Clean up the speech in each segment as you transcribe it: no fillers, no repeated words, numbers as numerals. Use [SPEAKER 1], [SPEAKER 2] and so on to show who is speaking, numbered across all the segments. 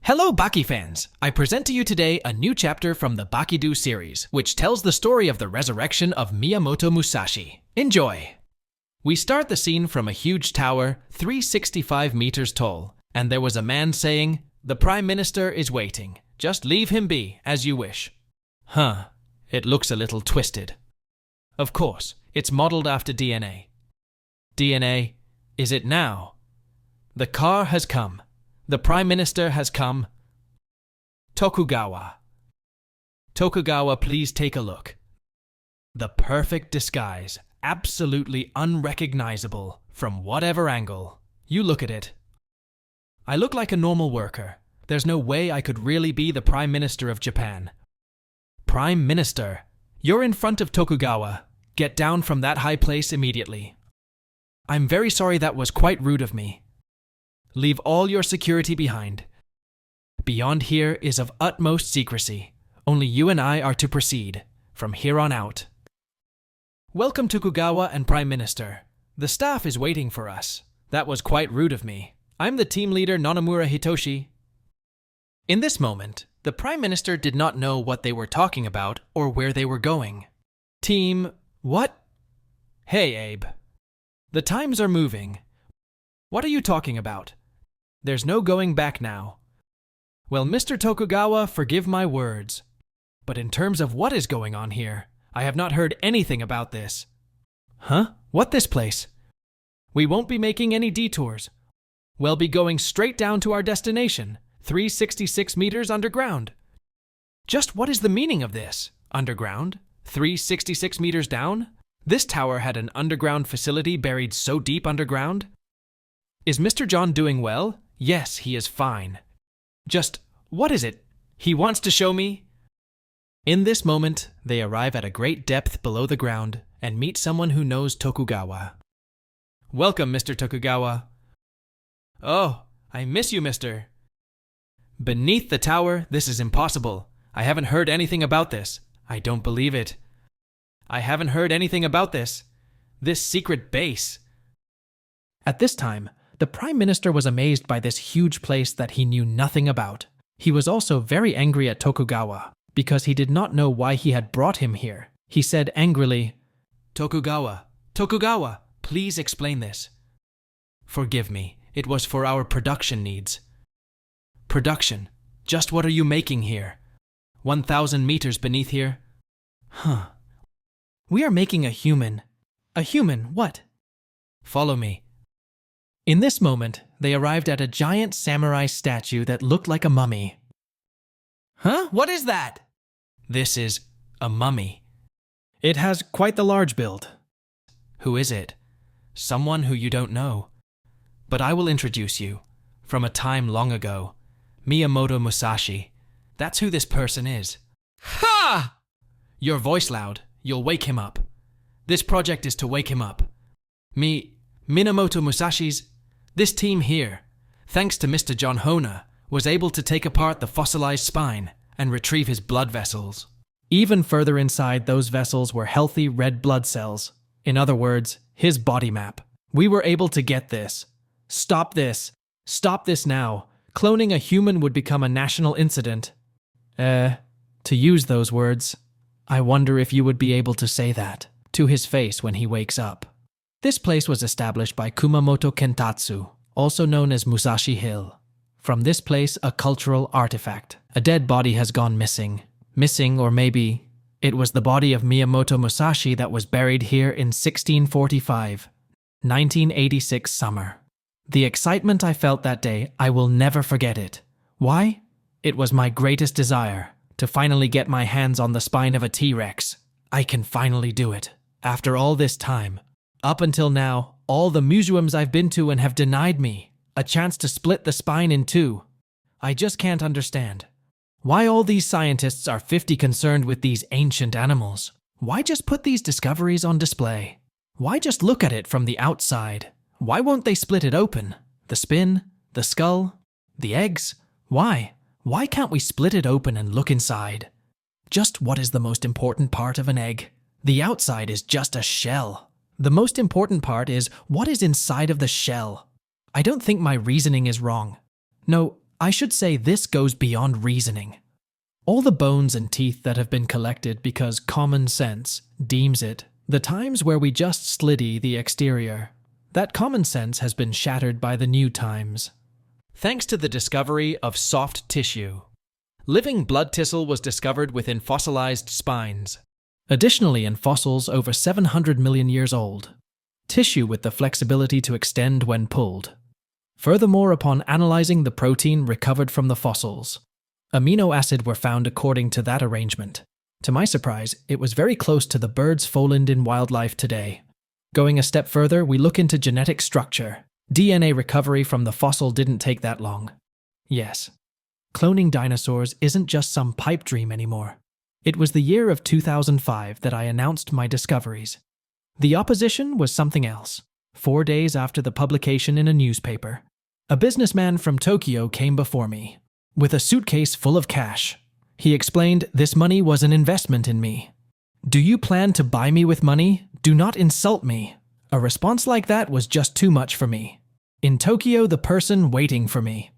[SPEAKER 1] Hello Baki fans! I present to you today a new chapter from the Baki Dou series, which tells the story of the resurrection of Miyamoto Musashi. Enjoy! We start the scene from a huge tower, 365 meters tall, and there was a man saying, "The Prime Minister is waiting. Just leave him be, as you wish." Huh, it looks a little twisted. Of course, it's modeled after DNA. DNA, is it now? The car has come. The Prime Minister has come. Tokugawa. Tokugawa, please take a look. The perfect disguise, absolutely unrecognizable from whatever angle. You look at it. I look like a normal worker. There's no way I could really be the Prime Minister of Japan. Prime Minister, you're in front of Tokugawa. Get down from that high place immediately. I'm very sorry, that was quite rude of me. Leave all your security behind. Beyond here is of utmost secrecy. Only you and I are to proceed, from here on out. Welcome Tokugawa and Prime Minister. The staff is waiting for us. That was quite rude of me. I'm the team leader Nonomura Hitoshi. In this moment, the Prime Minister did not know what they were talking about or where they were going. Team, what? Hey Abe. The times are moving. What are you talking about? There's no going back now. Well, Mr. Tokugawa, forgive my words. But in terms of what is going on here, I have not heard anything about this. Huh? What this place? We won't be making any detours. We'll be going straight down to our destination, 366 meters underground. Just what is the meaning of this? Underground? 366 meters down? This tower had an underground facility buried so deep underground? Is Mr. John doing well? Yes, he is fine. Just, what is it? He wants to show me? In this moment, they arrive at a great depth below the ground and meet someone who knows Tokugawa. Welcome, Mr. Tokugawa. Oh, I miss you, mister. Beneath the tower, this is impossible. I haven't heard anything about this. I don't believe it. I haven't heard anything about this. This secret base. At this time, the Prime Minister was amazed by this huge place that he knew nothing about. He was also very angry at Tokugawa, because he did not know why he had brought him here. He said angrily, Tokugawa, please explain this. Forgive me, it was for our production needs. Production? Just what are you making here? 1,000 meters beneath here? Huh. We are making a human. A human, what? Follow me. In this moment, they arrived at a giant samurai statue that looked like a mummy. Huh? What is that? This is a mummy. It has quite the large build. Who is it? Someone who you don't know. But I will introduce you. From a time long ago, Miyamoto Musashi. That's who this person is. Ha! Your voice loud. You'll wake him up. This project is to wake him up. Minamoto Musashi's. This team here, thanks to Mr. John Hona, was able to take apart the fossilized spine and retrieve his blood vessels. Even further inside those vessels were healthy red blood cells. In other words, his body map. We were able to get this. Stop this. Stop this now. Cloning a human would become a national incident. To use those words, I wonder if you would be able to say that to his face when he wakes up. This place was established by Kumamoto Kentatsu, also known as Musashi Hill. From this place, a cultural artifact. A dead body has gone missing. Missing, or maybe it was the body of Miyamoto Musashi that was buried here in 1645, 1986 summer. The excitement I felt that day, I will never forget it. Why? It was my greatest desire to finally get my hands on the spine of a T-Rex. I can finally do it. After all this time. Up until now, all the museums I've been to and have denied me a chance to split the spine in two. I just can't understand. Why all these scientists are 50 concerned with these ancient animals? Why just put these discoveries on display? Why just look at it from the outside? Why won't they split it open? The spin, the skull, the eggs? Why? Why can't we split it open and look inside? Just what is the most important part of an egg? The outside is just a shell. The most important part is what is inside of the shell. I don't think my reasoning is wrong. No, I should say this goes beyond reasoning. All the bones and teeth that have been collected because common sense deems it, the times where we just sliddy the exterior, that common sense has been shattered by the new times. Thanks to the discovery of soft tissue, living blood tissue was discovered within fossilized spines. Additionally, in fossils over 700 million years old, tissue with the flexibility to extend when pulled. Furthermore, upon analyzing the protein recovered from the fossils, amino acid were found according to that arrangement. To my surprise, it was very close to the birds found in wildlife today. Going a step further, we look into genetic structure. DNA recovery from the fossil didn't take that long. Yes, cloning dinosaurs isn't just some pipe dream anymore. It was the year of 2005 that I announced my discoveries. The opposition was something else. 4 days after the publication in a newspaper, a businessman from Tokyo came before me with a suitcase full of cash. He explained this money was an investment in me. Do you plan to buy me with money? Do not insult me. A response like that was just too much for me. In Tokyo, the person waiting for me.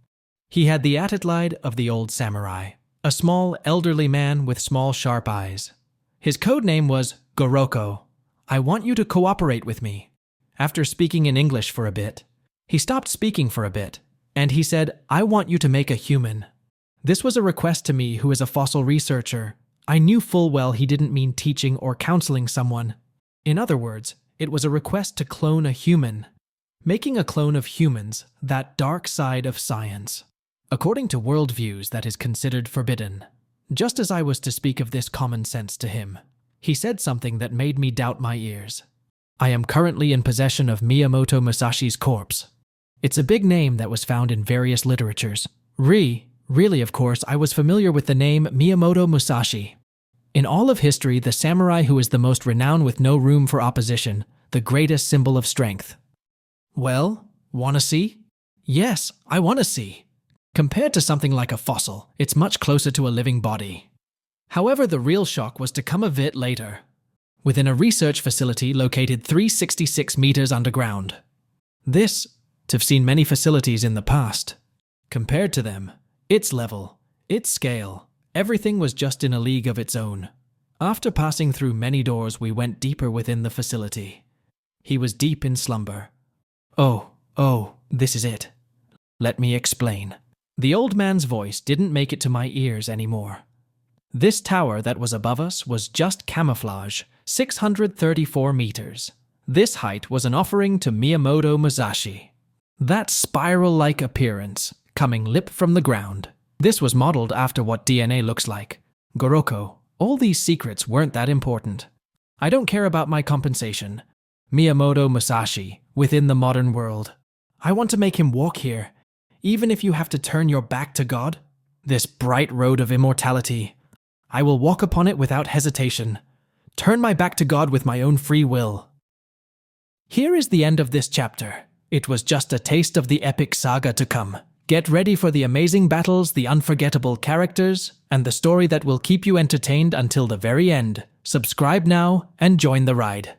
[SPEAKER 1] He had the attitude of the old samurai, a small, elderly man with small, sharp eyes. His code name was Goroko. I want you to cooperate with me. After speaking in English for a bit, he stopped speaking for a bit, and he said, I want you to make a human. This was a request to me, who is a fossil researcher. I knew full well he didn't mean teaching or counseling someone. In other words, it was a request to clone a human. Making a clone of humans, that dark side of science. According to worldviews, that is considered forbidden. Just as I was to speak of this common sense to him, he said something that made me doubt my ears. I am currently in possession of Miyamoto Musashi's corpse. It's a big name that was found in various literatures. Really, of course, I was familiar with the name Miyamoto Musashi. In all of history, the samurai who is the most renowned with no room for opposition, the greatest symbol of strength. Well, wanna see? Yes, I wanna see. Compared to something like a fossil, it's much closer to a living body. However, the real shock was to come a bit later, within a research facility located 366 meters underground. This, I've seen many facilities in the past. Compared to them, its level, its scale, everything was just in a league of its own. After passing through many doors, we went deeper within the facility. He was deep in slumber. Oh, this is it. Let me explain. The old man's voice didn't make it to my ears anymore. This tower that was above us was just camouflage, 634 meters. This height was an offering to Miyamoto Musashi. That spiral-like appearance, coming lip from the ground. This was modeled after what DNA looks like. Goroko, all these secrets weren't that important. I don't care about my compensation. Miyamoto Musashi, within the modern world. I want to make him walk here, even if you have to turn your back to God. This bright road of immortality. I will walk upon it without hesitation. Turn my back to God with my own free will. Here is the end of this chapter. It was just a taste of the epic saga to come. Get ready for the amazing battles, the unforgettable characters, and the story that will keep you entertained until the very end. Subscribe now and join the ride.